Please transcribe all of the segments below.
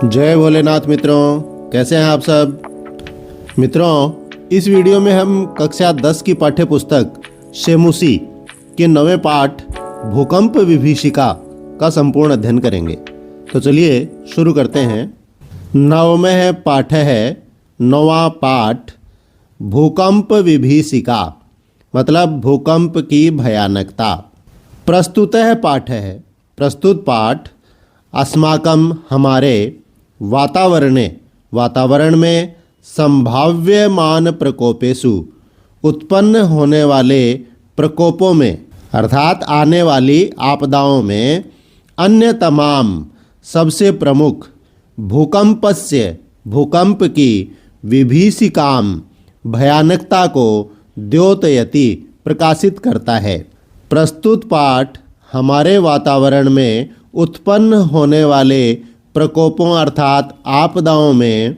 जय भोलेनाथ मित्रों, कैसे हैं आप सब। मित्रों, इस वीडियो में हम कक्षा 10 की पाठ्य पुस्तक शेमुसी के 9वें पाठ भूकंप विभीषिका का संपूर्ण अध्ययन करेंगे। तो चलिए शुरू करते हैं। 9वें पाठ है 9वां पाठ भूकंप विभीषिका, मतलब भूकंप की भयानकता। प्रस्तुतः पाठ है। प्रस्तुत पाठ अस्माकं हमारे वातावरण में संभाव्यमान प्रकोपेषु उत्पन्न होने वाले प्रकोपों में अर्थात आने वाली आपदाओं में अन्य तमाम सबसे प्रमुख भूकंप की विभीषिकाम भयानकता को द्योतयति प्रकाशित करता है। प्रस्तुत पाठ हमारे वातावरण में उत्पन्न होने वाले प्रकोपों अर्थात आपदाओं में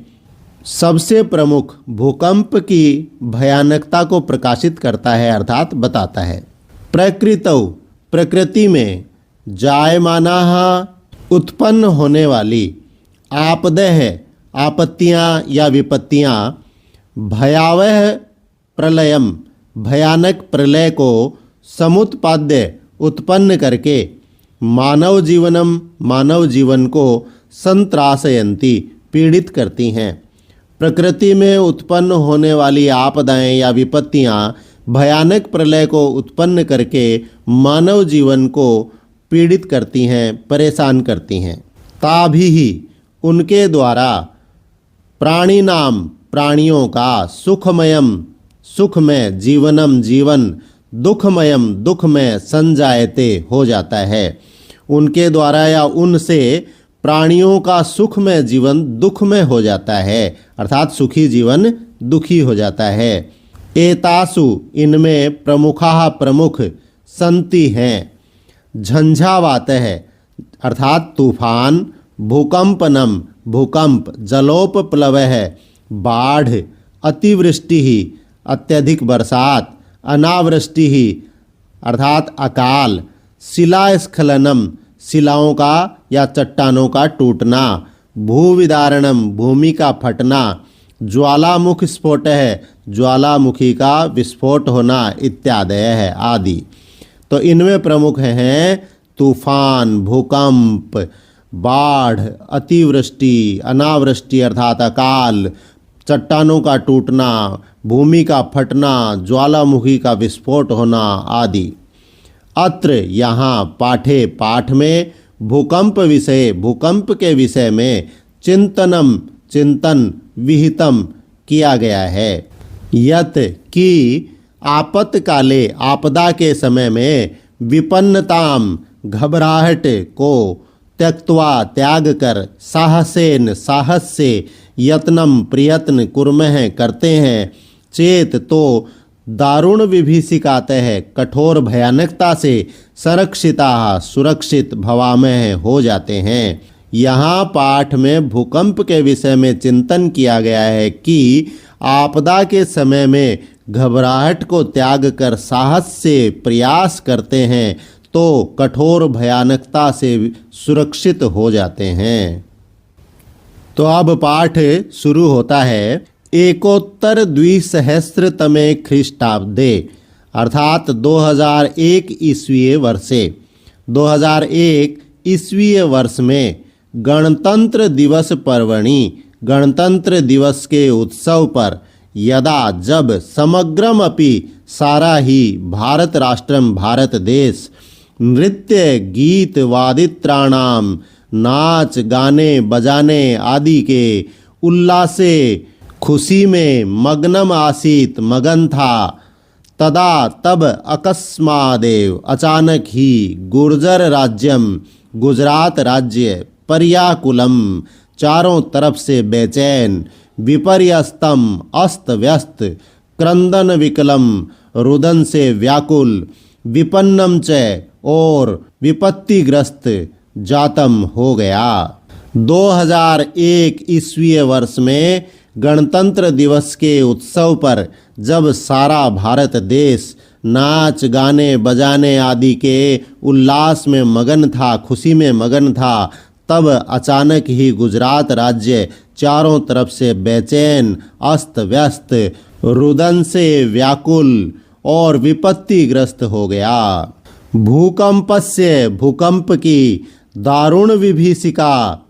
सबसे प्रमुख भूकंप की भयानकता को प्रकाशित करता है अर्थात बताता है। प्रकृति में जायमानाः उत्पन्न होने वाली आपत्तियाँ या विपत्तियाँ भयावह प्रलयम भयानक प्रलय को समुत्पाद्य उत्पन्न करके मानव जीवन को संत्रासयन्ति पीड़ित करती हैं। प्रकृति में उत्पन्न होने वाली आपदाएं या विपत्तियां भयानक प्रलय को उत्पन्न करके मानव जीवन को पीड़ित करती हैं, परेशान करती हैं। ताभिहि उनके द्वारा प्राणियों का सुखमय जीवन दुखमय संजायते हो जाता है। उनके द्वारा या उनसे प्राणियों का सुखमय जीवन दुखमय हो जाता है अर्थात सुखी जीवन दुखी हो जाता है। एतासु इनमें प्रमुख संति हैं। झंझावात है अर्थात तूफान, भूकंप, जलोपप्लव है, बाढ़, अतिवृष्टि अत्यधिक बरसात, अनावृष्टि अर्थात अकाल, शिलास्खलनम शिलाओं का या चट्टानों का टूटना, भूविदारणम भूमि का फटना, ज्वालामुख स्फोट है ज्वालामुखी का विस्फोट होना इत्यादि है आदि। तो इनमें प्रमुख हैं तूफान, भूकंप, बाढ़, अतिवृष्टि, अनावृष्टि अर्थात अकाल, चट्टानों का टूटना, भूमि का फटना, ज्वालामुखी का विस्फोट होना आदि। अत्र यहाँ पाठ में भूकंप के विषय में चिंतन विहितम किया गया है। यत कि आपत्काले आपदा के समय में विपन्नताम घबराहट को त्याग कर साहस से यत्नम प्रयत्न कुर्मः करते हैं। चेत तो दारुण विभीषिकात है कठोर भयानकता से सुरक्षित भवामय हो जाते हैं। यहाँ पाठ में भूकंप के विषय में चिंतन किया गया है कि आपदा के समय में घबराहट को त्याग कर साहस से प्रयास करते हैं तो कठोर भयानकता से सुरक्षित हो जाते हैं। तो अब पाठ शुरू होता है। एकोत्तर द्विसहस्रतमे ख्रीष्टाब्दे अर्थात 2001 ईस्वीय वर्षे 2001 ईस्वीय वर्ष में गणतंत्र दिवस पर्वणि गणतंत्र दिवस के उत्सव पर यदा जब समग्रमपि सारा ही भारत राष्ट्रम भारत देश नृत्य गीत वादित्राणाम नाच गाने बजाने आदि के उल्लासे खुशी में मगन था। तब अकस्मादेव अचानक ही गुजरात राज्य पर्याकुलम चारों तरफ से बेचैन, विपर्यस्तम अस्त व्यस्त, क्रंदन विकलम रुदन से व्याकुल, विपन्नम च और विपत्तिग्रस्त जातम हो गया। 2001 ईस्वीय वर्ष में गणतंत्र दिवस के उत्सव पर जब सारा भारत देश नाच गाने बजाने आदि के उल्लास में मगन था, खुशी में मगन था, तब अचानक ही गुजरात राज्य चारों तरफ से बेचैन, अस्त व्यस्त, रुदन से व्याकुल और विपत्तिग्रस्त हो गया। भूकंपस्य, भूकंप की दारुण विभीषिका,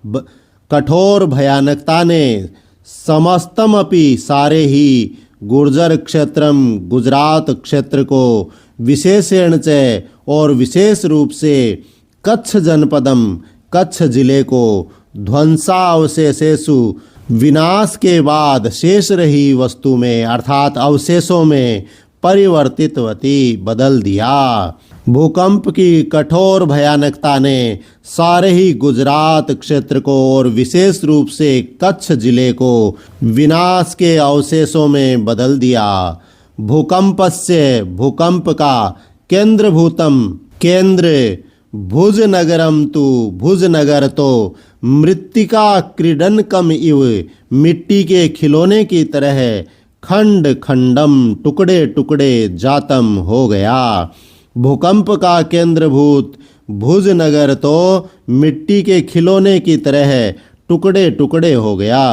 कठोर भयानकता ने समस्तमपि, सारे ही गुर्जर क्षेत्रम, गुजरात क्षेत्र को विशेषण च और विशेष रूप से कच्छ जनपदम, कच्छ जिले को ध्वंसावशेषेषु, विनाश के बाद शेष रही वस्तु में अर्थात अवशेषों में परिवर्तितवती, बदल दिया। भूकंप की कठोर भयानकता ने सारे ही गुजरात क्षेत्र को और विशेष रूप से कच्छ जिले को विनाश के अवशेषों में बदल दिया। भूकंपस्य, भूकंप का केंद्रभूतम, केंद्र, भुज नगरम तु, भुज नगर तो मृत्तिका क्रीडनकम इव, मिट्टी के खिलौने की तरह खंड खंडम, टुकड़े टुकड़े जातम हो गया। भूकंप का केंद्रभूत भुज नगर तो मिट्टी के खिलौने की तरह टुकड़े टुकड़े हो गया।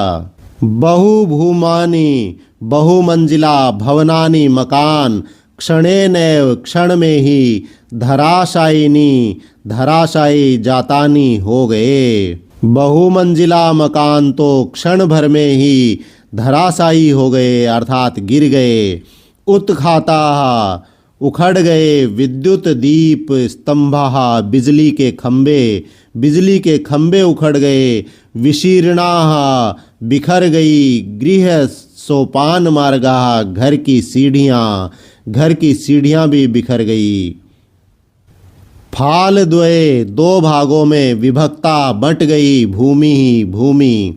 बहुभूमानी, बहुमंजिला, भवनानी, मकान, क्षणेनैव, क्षण में ही, धराशायिनी, धराशायी, जातानी हो गए। बहुमंजिला मकान तो क्षण भर में ही धराशायी हो गए अर्थात गिर गए। उत्खाता, उखड़ गए। विद्युत दीप स्तंभा, बिजली के खंबे, बिजली के खंबे उखड़ गए। विशीर्णा, बिखर गई। गृह सोपान मार्गा, घर की सीढ़ियाँ, घर की सीढ़ियाँ भी बिखर गई। फाल द्वये, दो भागों में विभक्ता, बट गई। भूमि, भूमि,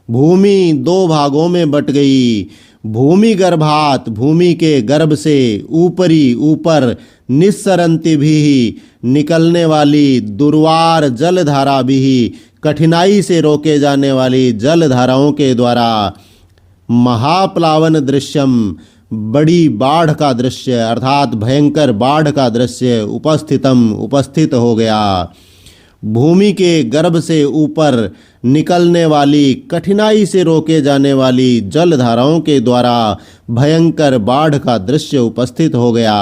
भूमि दो भागों में बट गई। भूमि गर्भात, भूमि के गर्भ से, ऊपरी, ऊपर, निस्सरंति भी, निकलने वाली। दुर्वार जलधारा भी, कठिनाई से रोके जाने वाली जलधाराओं के द्वारा। महाप्लावन दृश्यम, बड़ी बाढ़ का दृश्य अर्थात भयंकर बाढ़ का दृश्य। उपस्थितम, उपस्थित हो गया। भूमि के गर्भ से ऊपर निकलने वाली, कठिनाई से रोके जाने वाली जलधाराओं के द्वारा भयंकर बाढ़ का दृश्य उपस्थित हो गया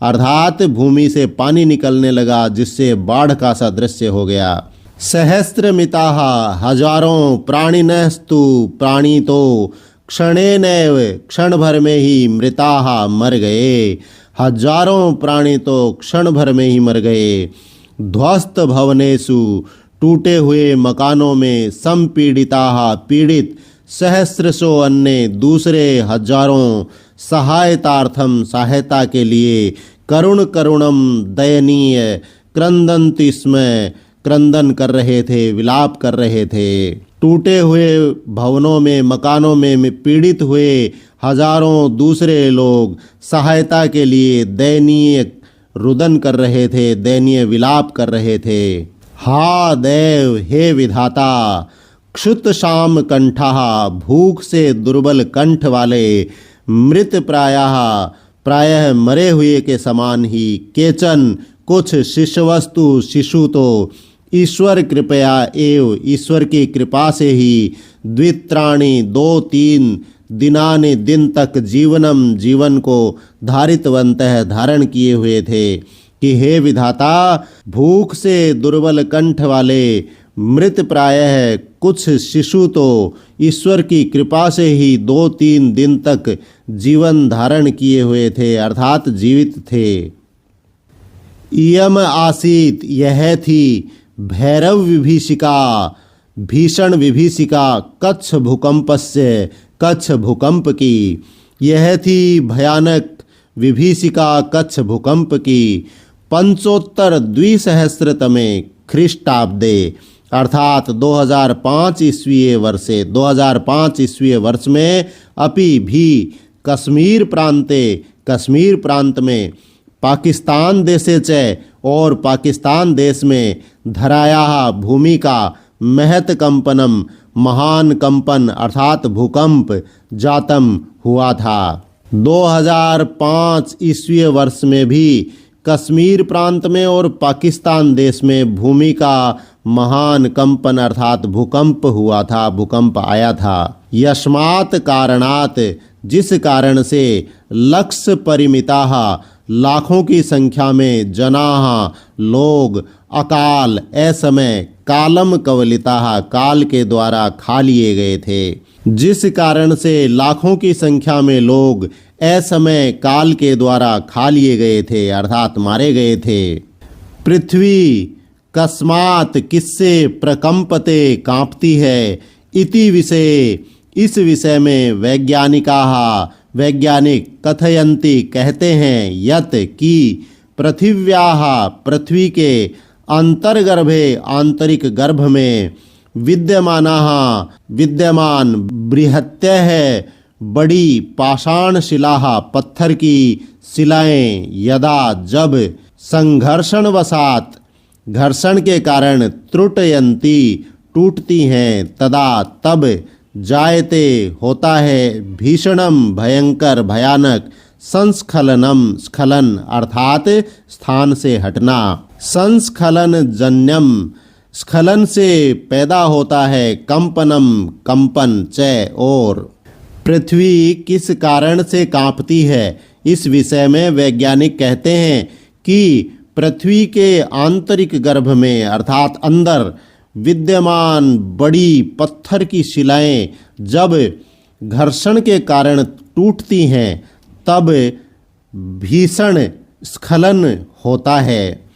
अर्थात भूमि से पानी निकलने लगा जिससे बाढ़ का सा दृश्य हो गया। सहस्त्रमिताः, हजारों। प्राणिनस्तु, प्राणी तो क्षणेनैव, क्षण भर में ही। मृताः, मर गए। हजारों प्राणी तो क्षण भर में ही मर गए। ध्वस्त भवनेषु, टूटे हुए मकानों में। संपीड़िताः, पीड़ित। सहस्रशो अन्य, दूसरे हजारों। सहायतार्थम, सहायता के लिए। करुण करुणम, दयनीय। क्रंदन्ति स्म, क्रंदन कर रहे थे, विलाप कर रहे थे। टूटे हुए भवनों में, मकानों में पीड़ित हुए हजारों दूसरे लोग सहायता के लिए दयनीय रुदन कर रहे थे, दयनीय विलाप कर रहे थे। हा देव, हे विधाता। क्षुत शाम कंठा, भूख से दुर्बल कंठ वाले। मृत प्रायः, प्रायः मरे हुए के समान ही। केचन, कुछ। शिष्यवस्तु, शिशु तो। ईश्वर कृपया एव, ईश्वर की कृपा से ही। द्वित्राणि, दो तीन। दिनानि, दिन तक। जीवनम, जीवन को। धारितवन्तः, धारण किए हुए थे। कि हे विधाता, भूख से दुर्बल कंठ वाले, मृत प्रायः कुछ शिशु तो ईश्वर की कृपा से ही 2-3 दिन तक जीवन धारण किए हुए थे अर्थात जीवित थे। इयम आसीत, यह थी। भैरव विभीषिका, भीषण विभीषिका। कच्छ भूकंपस्य, कच्छ भूकंप की। यह थी भयानक विभीषिका कच्छ भूकंप की। पंचोत्तर द्विसहस्रतमे ख्रीष्टाब्दे अर्थात 2005 ईस्वीय वर्षे 2005 ईस्वीय वर्ष में अपि भी कश्मीर प्रांते, कश्मीर प्रांत में, पाकिस्तान देशे च और पाकिस्तान देश में धराया भूमि का महत कंपनम, महान कंपन अर्थात भूकंप जातम हुआ था। 2005 ईस्वी वर्ष में भी कश्मीर प्रांत में और पाकिस्तान देश में भूमि का महान कंपन अर्थात भूकंप हुआ था, भूकंप आया था। यस्मात् कारणात् जिस कारण से लक्ष परिमिताः लाखों की संख्या में जनाः लोग अकाल असमय कालम कवलिताः काल के द्वारा खा लिए गए थे। जिस कारण से लाखों की संख्या में लोग असमय काल के द्वारा खा लिए गए थे अर्थात मारे गए थे। पृथ्वी कस्मात् किससे प्रकंपते कांपती है इति विषय इस विषय में वैज्ञानिकाः वैज्ञानिक कथयन्ति कहते हैं यत कि पृथिव्याः पृथ्वी के अंतर्गर्भे आंतरिक गर्भ में विद्यमान बृहत्यः बड़ी पाषाण शिलाः पत्थर की शिलाएं यदा जब संघर्षणवशात घर्षण के कारण त्रुटयन्ति टूटती हैं तदा तब जायते होता है भीषणम भयंकर भयानक संस्खलनम स्खलन अर्थात स्थान से हटना। संस्खलन जन्यम स्खलन से पैदा होता है कंपनम कंपन च और पृथ्वी किस कारण से कांपती है इस विषय में वैज्ञानिक कहते हैं कि पृथ्वी के आंतरिक गर्भ में अर्थात अंदर विद्यमान बड़ी पत्थर की शिलाएं जब घर्षण के कारण टूटती हैं तब भीषण स्खलन होता है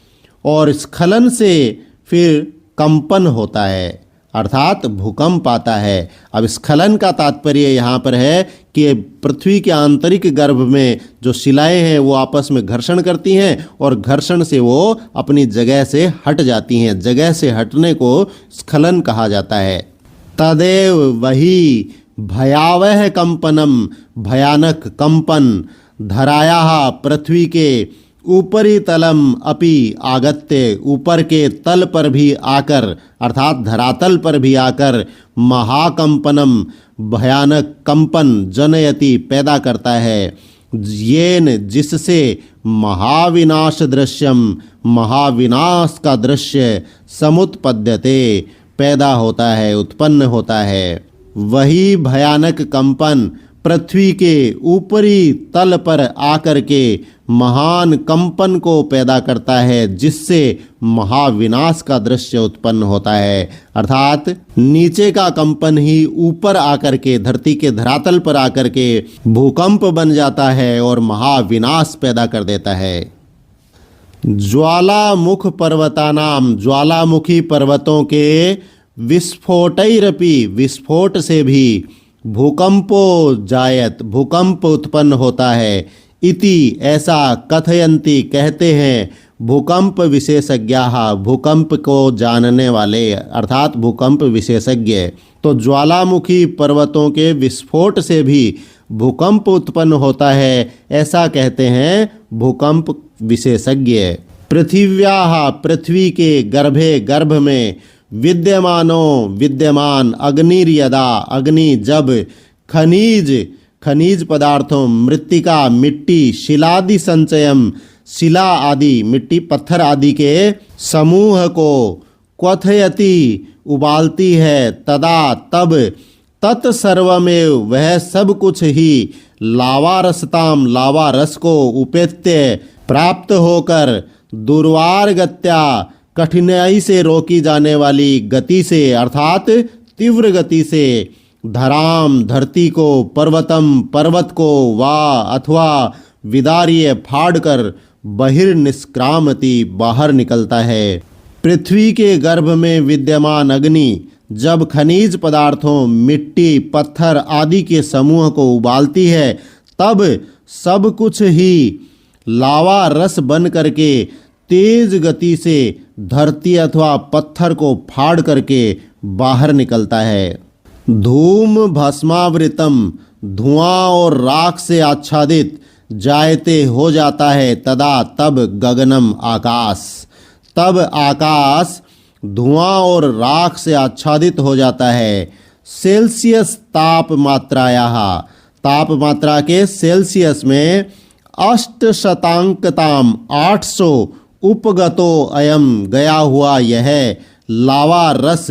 और स्खलन से फिर कंपन होता है अर्थात भूकंप आता है। अब स्खलन का तात्पर्य यहाँ पर है कि पृथ्वी के आंतरिक गर्भ में जो शिलाएं हैं वो आपस में घर्षण करती हैं और घर्षण से वो अपनी जगह से हट जाती हैं। जगह से हटने को स्खलन कहा जाता है। तदेव वही भयावह कंपनम भयानक कंपन धरायाः पृथ्वी के ऊपरी तलम अपि आगत्य ऊपर के तल पर भी आकर अर्थात धरातल पर भी आकर महाकंपनम भयानक कंपन जनयति पैदा करता है। येन जिससे महाविनाश दृश्यम महाविनाश का दृश्य समुत्पद्यते पैदा होता है उत्पन्न होता है। वही भयानक कंपन पृथ्वी के ऊपरी तल पर आकर के महान कंपन को पैदा करता है जिससे महाविनाश का दृश्य उत्पन्न होता है अर्थात नीचे का कंपन ही ऊपर आकर के धरती के धरातल पर आकर के भूकंप बन जाता है और महाविनाश पैदा कर देता है। ज्वालामुख पर्वतानाम ज्वालामुखी पर्वतों के विस्फोटैरपि विस्फोट से भी भूकंपो जायत भूकंप उत्पन्न होता है। इति ऐसा कथयन्ति कहते हैं भूकंप विशेषज्ञाः भूकंप को जानने वाले अर्थात भूकंप विशेषज्ञ। तो ज्वालामुखी पर्वतों के विस्फोट से भी भूकंप उत्पन्न होता है ऐसा कहते हैं भूकंप विशेषज्ञ। पृथिव्याः पृथ्वी के गर्भ में विद्यमान अग्निर्यदा अग्नि जब खनिज पदार्थों मृत्तिका मिट्टी शिलादि संचयम शिला आदि मिट्टी पत्थर आदि के समूह को क्वथयति उबालती है तदा तब तत्सर्वमेव वह सब कुछ ही लावारसताम लावा रस को उपेत्य प्राप्त होकर दुर्वारगत्या कठिनाई से रोकी जाने वाली गति से अर्थात तीव्र गति से धराम धरती को पर्वतम पर्वत को वा अथवा विदार्य फाड़कर बहिर्निष्क्रामति बाहर निकलता है। पृथ्वी के गर्भ में विद्यमान अग्नि जब खनिज पदार्थों मिट्टी पत्थर आदि के समूह को उबालती है तब सब कुछ ही लावा रस बन करके तेज गति से धरती अथवा पत्थर को फाड़ करके बाहर निकलता है। धूम भस्मावृतम धुआं और राख से आच्छादित जायते हो जाता है तदा तब गगनम आकाश तब आकाश धुआं और राख से आच्छादित हो जाता है। सेल्सियस तापमात्रा के सेल्सियस में 800 800 उपगतो अयम गया हुआ यह लावा रस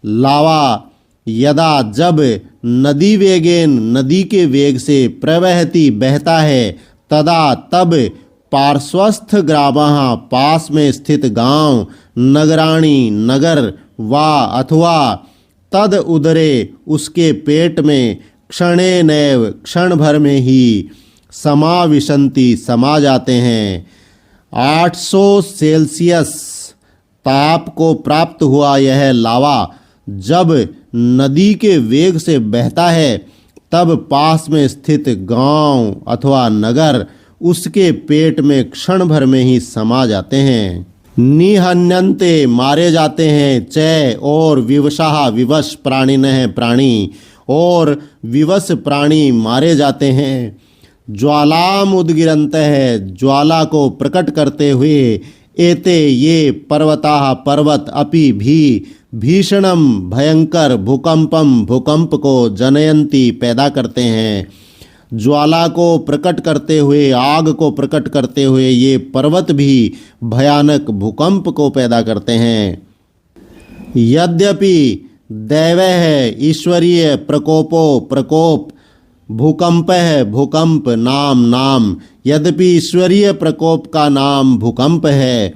लावा यदा जब नदी वेगेन नदी के वेग से प्रवहति बहता है तदा तब पार्श्वस्थ ग्रामः पास में स्थित गांव नगराणी नगर वा अथवा तद उदरे उसके पेट में क्षणेनैव क्षण भर में ही समाविशन्ति समा जाते हैं। 800 सेल्सियस ताप को प्राप्त हुआ यह लावा जब नदी के वेग से बहता है तब पास में स्थित गांव अथवा नगर उसके पेट में क्षण भर में ही समा जाते हैं। निहन्यन्ते मारे जाते हैं, चय और विवशाह विवश प्राणिनः प्राणी और विवश प्राणी मारे जाते हैं। ज्वालाम उद्गिरन्तः ज्वाला को प्रकट करते हुए एते ये पर्वताः पर्वत अपि भी भीषणम भयंकर भूकंपम भूकंप को जनयंती पैदा करते हैं। ज्वाला को प्रकट करते हुए आग को प्रकट करते हुए ये पर्वत भी भयानक भूकंप को पैदा करते हैं। यद्यपि दैवः ईश्वरीय प्रकोपो प्रकोप भूकंप है भूकंप नाम नाम यद्यपि ईश्वरीय प्रकोप का नाम भूकंप है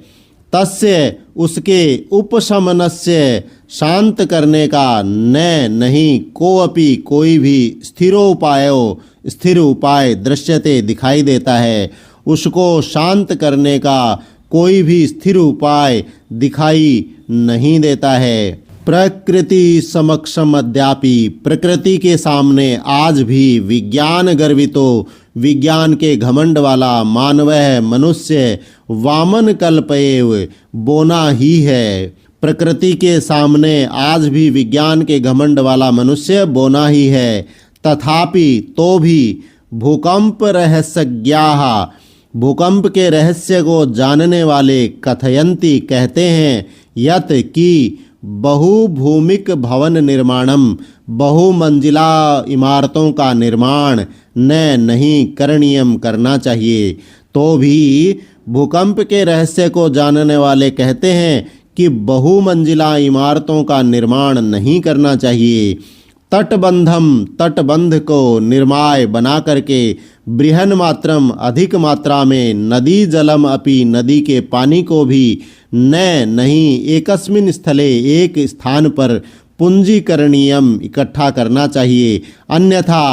तस्य उसके उपशमनस्य शांत करने का न नहीं कोअपि कोई भी स्थिर उपाय दृश्यते दिखाई देता है। उसको शांत करने का कोई भी स्थिर उपाय दिखाई नहीं देता है। प्रकृति समक्षम अद्यापि प्रकृति के सामने आज भी विज्ञान गर्वितो विज्ञान के घमंड वाला मानवः मनुष्य वामन कल्पएव बोना ही है। प्रकृति के सामने आज भी विज्ञान के घमंड वाला मनुष्य बोना ही है। तथापि तो भी भूकंप रहस्यज्ञाः भूकंप के रहस्य को जानने वाले कथयंती कहते हैं यत कि बहुभूमिक भवन निर्माणम बहुमंजिला इमारतों का निर्माण नहीं करणीयम करना चाहिए। तो भी भूकंप के रहस्य को जानने वाले कहते हैं कि बहुमंजिला इमारतों का निर्माण नहीं करना चाहिए। तटबंध को निर्माय बना करके बृहन मात्रम अधिक मात्रा में नदी जलम अपि नदी के पानी को भी नहीं एकस्मिन स्थले एक स्थान पर पुंजीकरणीयम इकट्ठा करना चाहिए। अन्यथा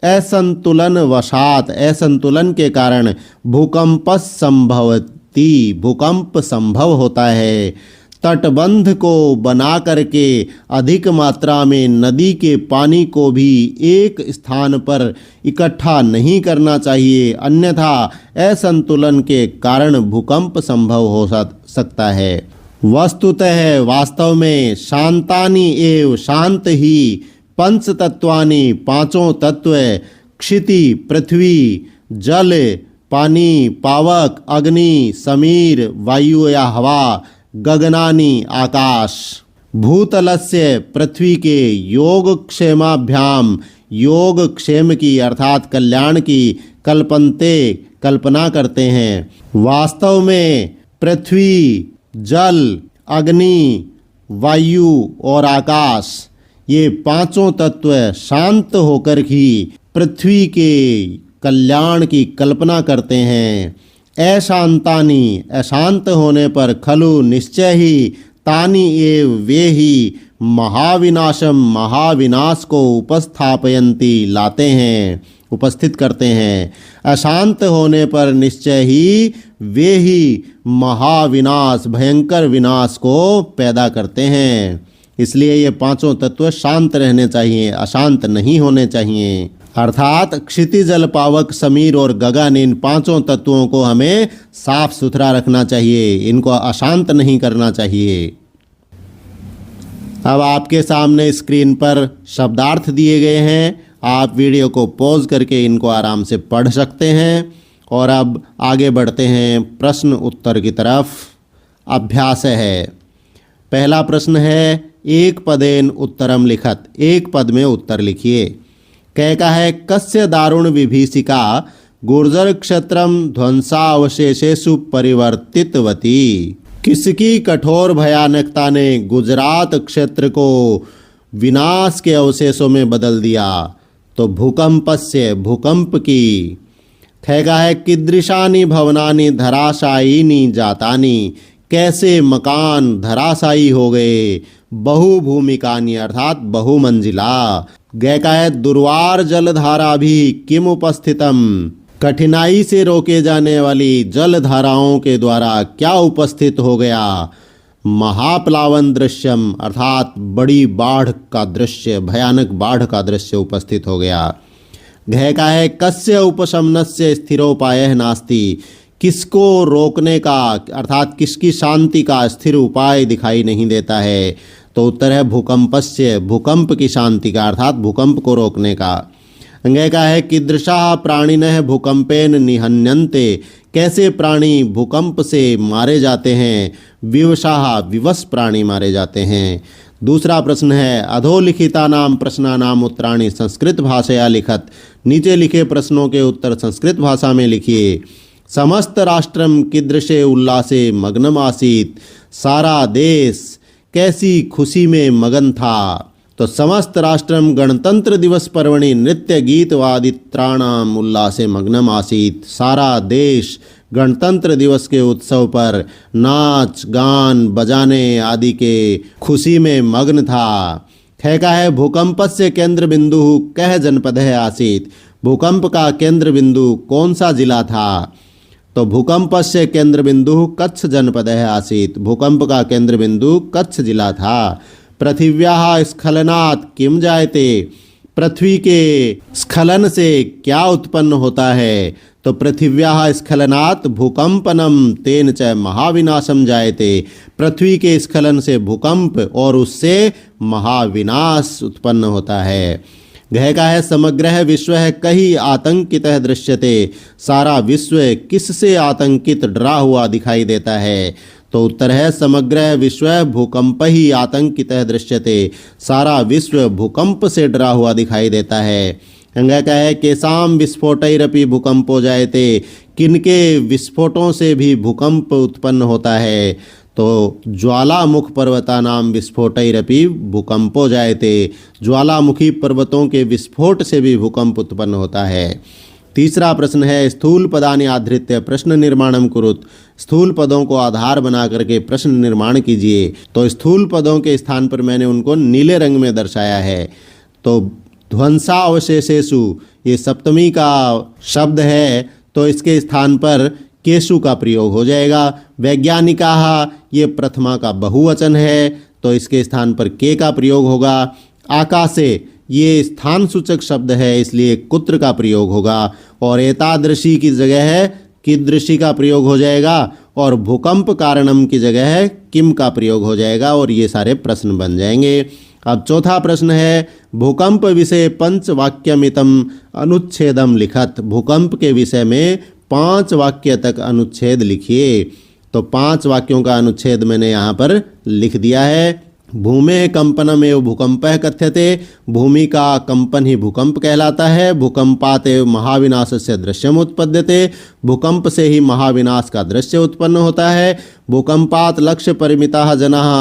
असंतुलन वशात असंतुलन के कारण भूकंप संभव होता है। तटबंध को बना करके अधिक मात्रा में नदी के पानी को भी एक स्थान पर इकट्ठा नहीं करना चाहिए अन्यथा असंतुलन के कारण भूकंप संभव हो सकता है। वस्तुतः वास्तव में शांतानि एव शांत ही पंच तत्वानि पांचों तत्व क्षिति पृथ्वी जल पानी पावक अग्नि समीर वायु या हवा गगनानि आकाश भूतलस्य पृथ्वी के योग क्षेमाभ्याम योग क्षेम की अर्थात कल्याण की कल्पना करते हैं। वास्तव में पृथ्वी जल अग्नि वायु और आकाश ये पांचों तत्व शांत होकर ही पृथ्वी के कल्याण की कल्पना करते हैं। अशांतानि अशांत होने पर खलु निश्चय ही तानि एव वे ही महाविनाशम महाविनाश को उपस्थापयन्ति लाते हैं उपस्थित करते हैं। अशांत होने पर निश्चय ही वे ही महाविनाश भयंकर विनाश को पैदा करते हैं। इसलिए ये पांचों तत्व शांत रहने चाहिए अशांत नहीं होने चाहिए। अर्थात क्षिति जल पावक समीर और गगन इन पांचों तत्वों को हमें साफ सुथरा रखना चाहिए इनको अशांत नहीं करना चाहिए। अब आपके सामने स्क्रीन पर शब्दार्थ दिए गए हैं आप वीडियो को पॉज करके इनको आराम से पढ़ सकते हैं। और अब आगे बढ़ते हैं प्रश्न उत्तर की तरफ। अभ्यास है। पहला प्रश्न है एक पदेन उत्तरम लिखत एक पद में उत्तर लिखिए। कहका है कस्य दारुण विभीषिका गुर्जर क्षेत्रम ध्वंसावशेषेषु परिवर्तितवती किसकी कठोर भयानकता ने गुजरात क्षेत्र को विनाश के अवशेषों में बदल दिया? तो भूकंपस्य, भूकंप की। ख का है कीदृशानि भवनानि धराशायीनि जातानि, कैसे मकान धराशायी हो गए? बहुभूमिकानि अर्थात बहुमंजिला। ग का है दुर्वार जलधारा भी किम उपस्थितम, कठिनाई से रोके जाने वाली जल धाराओं के द्वारा क्या उपस्थित हो गया? महाप्लावन दृश्यम अर्थात बड़ी बाढ़ का दृश्य, भयानक बाढ़ का दृश्य उपस्थित हो गया। घ का है कस्य उपशमनस्य स्थिरोपायः नास्ति, किसको रोकने का अर्थात किसकी शांति का स्थिर उपाय दिखाई नहीं देता है? तो उत्तर है भूकंपस्य, भूकंप की शांति का अर्थात भूकंप को रोकने का। अंग का है कीदृशा प्राणिनः भूकंपेन निहन्यन्ते, कैसे प्राणी भूकंप से मारे जाते हैं? विवशाः, विवश प्राणी मारे जाते हैं। दूसरा प्रश्न है अधोलिखिता नाम प्रश्नानाम उत्तराणि संस्कृत भाषया लिखत, नीचे लिखे प्रश्नों के उत्तर संस्कृत भाषा में लिखिए। समस्त राष्ट्रम कीदृशे उल्लासे मग्नम आसीत, सारा देश कैसी खुशी में मगन था? तो समस्त राष्ट्रम गणतंत्र दिवस पर्वणि नृत्य गीत वादित्राणाम उल्लासे मग्नम आसीत, सारा देश गणतंत्र दिवस के उत्सव पर नाच गान बजाने आदि के खुशी में मग्न था। ख का है भूकंपस्य केंद्र बिंदु कह जनपदः आसीत, भूकंप का केंद्र बिंदु कौन सा जिला था? तो भूकंपस्य केंद्र बिंदु कच्छ जनपदः आसीत, भूकंप का केंद्र बिंदु कच्छ जिला था। पृथिव्याः स्खलनात् किम जायते, पृथ्वी के स्खलन से क्या उत्पन्न होता है? तो पृथिव्याः स्खलनात् भूकंपनम तेन च महाविनाशम जायते, पृथ्वी के स्खलन से भूकंप और उससे महाविनाश उत्पन्न होता है। घ का है समग्र विश्व कहीं आतंकितः दृश्यते, सारा विश्व किससे आतंकित डरा हुआ दिखाई देता है? तो उत्तर है समग्र विश्व भूकंप ही आतंकितः दृश्यते, सारा विश्व भूकंप से डरा हुआ दिखाई देता है। अंग का है केसाम विस्फोटैरपि भूकंपो जायते, किनके विस्फोटों से भी भूकंप उत्पन्न होता है? तो ज्वालामुख पर्वता नाम विस्फोटैरपि भूकंपो जायते, ज्वालामुखी पर्वतों के विस्फोट से भी भूकंप उत्पन्न होता है। तीसरा प्रश्न है स्थूल पदानि आधृत्य प्रश्न निर्माणम कुरुत, स्थूल पदों को आधार बना करके प्रश्न निर्माण कीजिए। तो स्थूल पदों के स्थान पर मैंने उनको नीले रंग में दर्शाया है। तो ध्वंसावशेषेषु ये सप्तमी का शब्द है, तो इसके स्थान पर केशु का प्रयोग हो जाएगा। वैज्ञानिकाः ये प्रथमा का बहुवचन है, तो इसके स्थान पर के का प्रयोग होगा। आकाशे ये स्थान सूचक शब्द है, इसलिए कुत्र का प्रयोग होगा। और एतादृशी की जगह है कीदृशी का प्रयोग हो जाएगा, और भूकंप कारणम की जगह है किम का प्रयोग हो जाएगा, और ये सारे प्रश्न बन जाएंगे। अब चौथा प्रश्न है भूकंप विषय पंचवाक्यमितम अनुच्छेदम लिखत, भूकंप के विषय में 5 वाक्य तक अनुच्छेद लिखिए। तो 5 वाक्यों का अनुच्छेद मैंने यहाँ पर लिख दिया है। भूमे कंपनम एवं भूकंपः कथ्यते, भूमि का कंपन ही भूकंप कहलाता है। भूकंपात एवं महाविनाशस्य दृश्यम उत्पद्यते, भूकंप से ही महाविनाश का दृश्य उत्पन्न होता है। भूकंपात लक्ष्य परिमिताः जनाः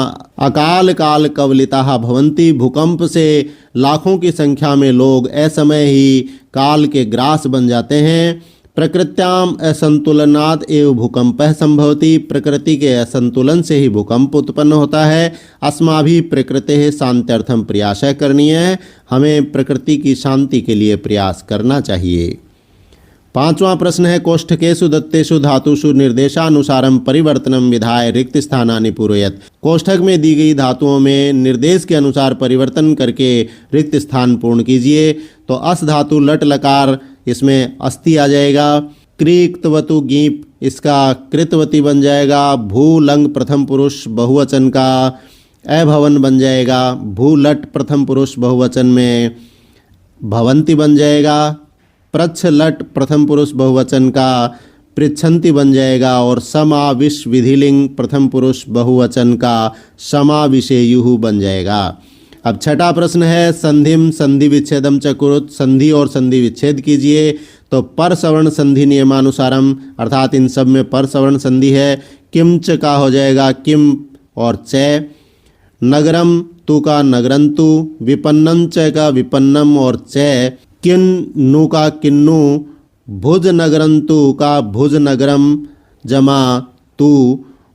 अकाल काल कवलिताः भवन्ति, भूकंप से लाखों की संख्या में लोग असमय ही काल के ग्रास बन जाते हैं। प्रकृत्याम असंतुलनात् एव भूकंपः संभवति, प्रकृति के असंतुलन से ही भूकंप उत्पन्न होता है। अस्माभिः प्रकृतेः शान्त्यर्थम प्रयासः करणीयः है, हमें प्रकृति की शांति के लिए प्रयास करना चाहिए। 5वां प्रश्न है कोष्ठकेषु दत्तेषु धातुषु निर्देशानुसारम परिवर्तनम विधाय रिक्त स्थानानि पूरयत, कोष्ठक में दी गई धातुओं में निर्देश के अनुसार परिवर्तन करके रिक्त स्थान पूर्ण कीजिए। तो अस धातु लट लकार, इसमें अस्ति आ जाएगा। क्रीक्तवतु गीप, इसका कृतवती बन जाएगा। भू लंग प्रथम पुरुष बहुवचन का अभवन बन जाएगा। भू लट प्रथम पुरुष बहुवचन में भवंती बन जाएगा। प्रच्छ लट प्रथम पुरुष बहुवचन का पृच्छन्ति बन जाएगा। और समाविश विधिलिंग प्रथम पुरुष बहुवचन का समाविशेयुः बन जाएगा। अब 6ठा प्रश्न है संधिम संधि विच्छेदम च कुरुत, संधि और संधि विच्छेद कीजिए। तो पर सवर्ण संधि नियमानुसारम, अर्थात इन सब में पर सवर्ण संधि है। किंच का हो जाएगा किम और च, नगरम तु का नगरंतु, विपन्नम च का विपन्नम और च, किन्नु का किन्नु, भुज नगरंतु का भुज नगरम जमा तू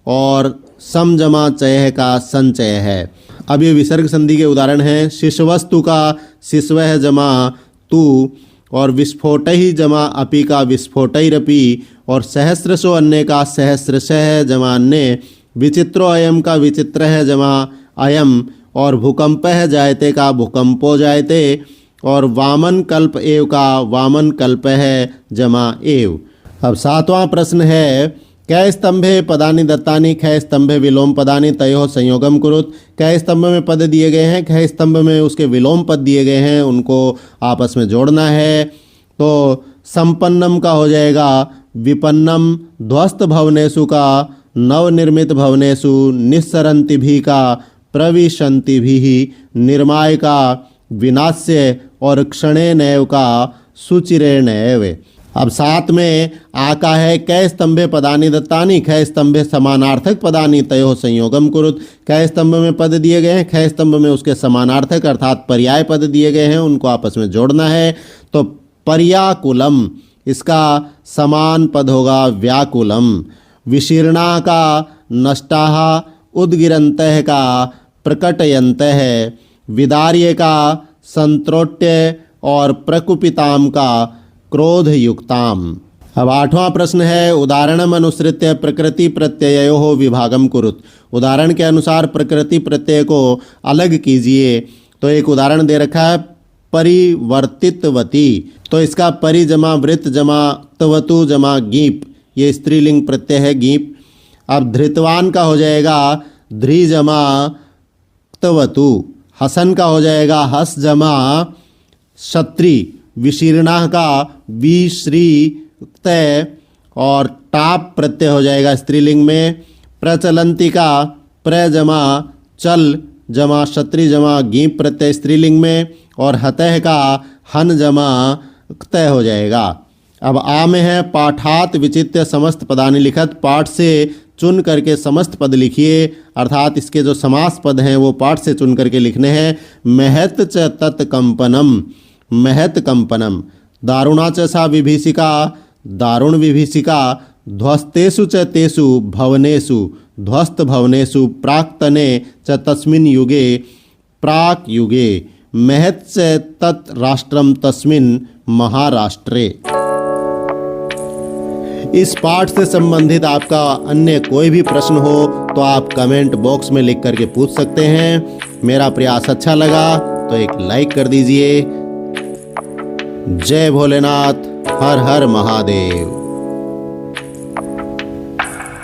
और सम जमा चय का संचय है। अब ये विसर्ग संधि के उदाहरण हैं। शिशवस्तु का शिशवः जमा तू और विस्फोटहि जमा अपि का विस्फोटैरपि और सहस्रशो अन्य का सहस्रशः जमा अन्य, विचित्रो अयम का विचित्रः जमा अयम और भूकंपः जायते का भूकंपो जायते और वामन कल्प एव का वामन कल्पः जमा एव। अब 7वां प्रश्न है कै स्तंभे पदानि दत्तानि कै स्तंभे विलोम पदानि तयोः संयोगम कुरुत। कै स्तंभ में पद दिए गए हैं, कै स्तंभ में उसके विलोम पद दिए गए हैं, उनको आपस में जोड़ना है। तो संपन्नम का हो जाएगा विपन्नम, ध्वस्त भवनेषु का नवनिर्मित भवनेषु, निस्सरन्तिभिः का प्रविशन्तिभिः, निर्माय का विनाश्य और क्षणेनैव का सुचिरेणैव। अब 7 में आ का है कै स्तंभे पदानि दत्तानि कै स्तंभे समानार्थक पदानि तयोः संयोगम कुरुत। कै स्तंभ में पद दिए गए हैं, कै स्तंभ में उसके समानार्थक अर्थात पर्याय पद दिए गए हैं, उनको आपस में जोड़ना है। तो पर्याकुलम, इसका समान पद होगा व्याकुलम। विशीर्णा का नष्टाः, उद्गिरन्तः का प्रकटयन्तः, विदार्य का संत्रोट्य और प्रकुपिताम का क्रोधयुक्ताम। अब 8वां प्रश्न है उदाहरणम अनुसृत्य प्रकृति प्रत्ययोः विभागम कुरुत। उदाहरण के अनुसार प्रकृति प्रत्यय को अलग कीजिए। तो एक उदाहरण दे रखा है परिवर्तितवती, तो इसका परि जमा वृत्त जमा तवतु जमा गीप, ये स्त्रीलिंग प्रत्यय है गीप। अब धृतवान का हो जाएगा ध्री जमा तवतु, हसन का हो जाएगा हस जमा क्षत्री, विशीर्णा का विश्री तय और टाप प्रत्यय हो जाएगा स्त्रीलिंग में। प्रचलंती का प्र जमा चल जमा क्षत्री जमा गीप प्रत्यय स्त्रीलिंग में और हतः का हन जमा तय हो जाएगा। अब आ में है पाठात विचित्य समस्त पदानि लिखत। पाठ से चुन करके समस्त पद लिखिए, अर्थात इसके जो समास पद हैं वो पाठ से चुन करके लिखने हैं। महत च तत्कंपनम, महत कंपनम। दारुणा च सा विभीषिका, दारुण विभीषिका। ध्वस्तेषु च तेषु भवनेषु, ध्वस्त भवनेषु। प्राक्तने च तस्मिन् युगे, प्राक युगे। महत च तत् राष्ट्रम तस्मिन् महाराष्ट्रे। इस पाठ से संबंधित आपका अन्य कोई भी प्रश्न हो तो आप कमेंट बॉक्स में लिख करके पूछ सकते हैं। मेरा प्रयास अच्छा लगा तो एक लाइक कर दीजिए। जय भोलेनाथ, हर हर महादेव।